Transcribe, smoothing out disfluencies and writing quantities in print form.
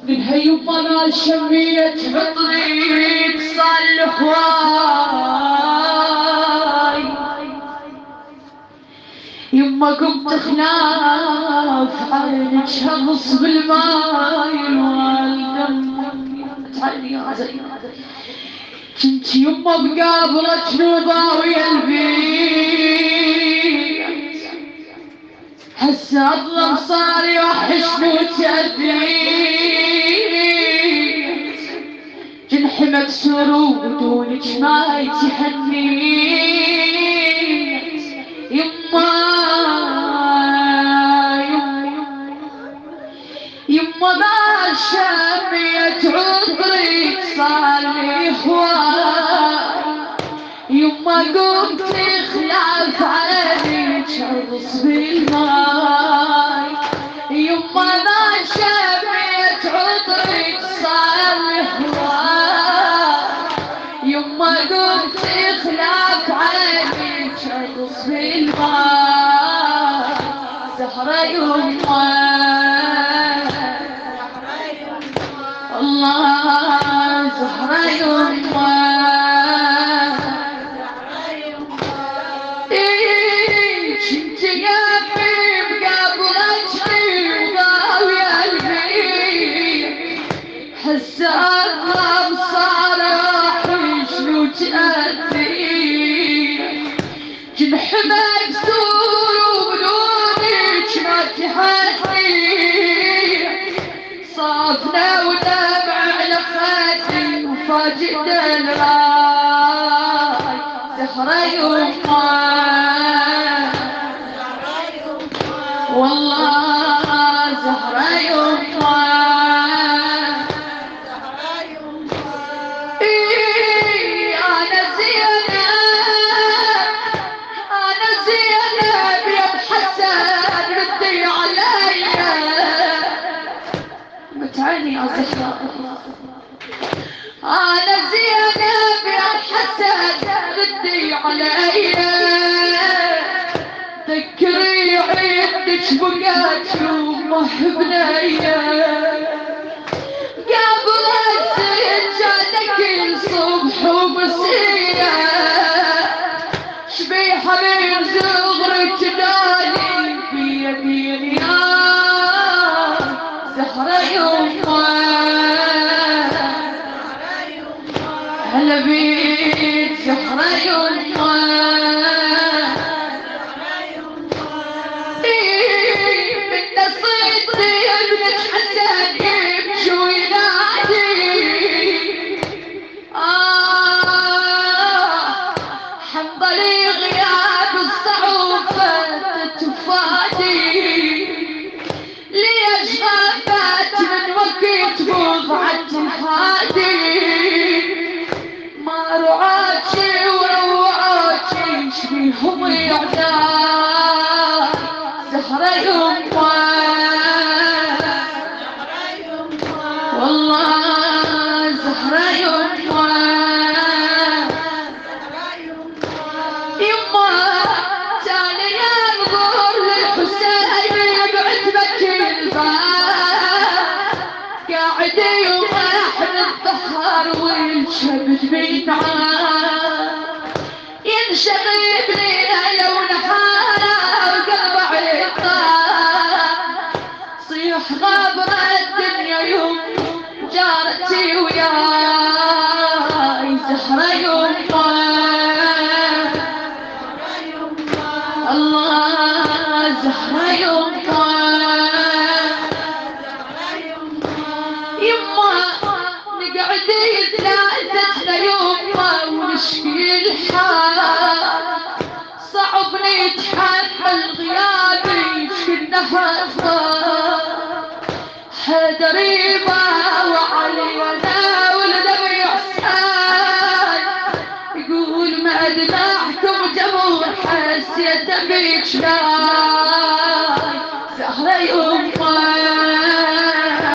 من هيما انا شميت بطريق صالح واي يما قمت خلاف عينك شمس بالماي والدم تعالي يا زين كنت يما بقابلك نضاوي البيت هسه الظلم صار يوحشني وتأذيت جنحي مكسور وبدونك ما يتهنيت يما ما شميت عطرك صار لي خوان يما قمت خلاف عليك عرس بالماي يما ما شميت عطرك صار لي خوان يما قمت خلاف عليك عرس بالماي زهرة يما الله زهرة يما كنت قافي بقابلتني وضاوي البيت هسه الظلم صار يوحشني وتأذيت جنح مكسور وبدونك ما تهنيت صافنا ودمع على خدي وفاجئنا الراي زهرة يما والله زهرة يما أنا زينب يا حسن ردي عليا متعني يا زهرة أنا زينب يا حسن ردي عليا ذكري عندك بقات يومه بنية قبل السجادة كل صبح ومسية شبيحة من زغرك داني بيدين يا زهرة يما هلا بيك زهرة يما وضعت الحادي ما رعاتي وروعاتي شبيهم يعداي زهرة يما والله زهرة يما يما تالي انظر للحسين بعتبك الباب قاعد يوحد الظهر والشبد بينعاد ينشغل ليلة ونهار وقلبه عطار صيح غابر الدنيا يوم جارتي وياي زهرة يما الله زهرة يما نقعد يتلازمنا يوما ونشكي الحال صعب نتحمل غيابي كنا أفضل حدريبة وعلينا والدمع يحسان يقول ما دمعكم جمهور حسيت بيك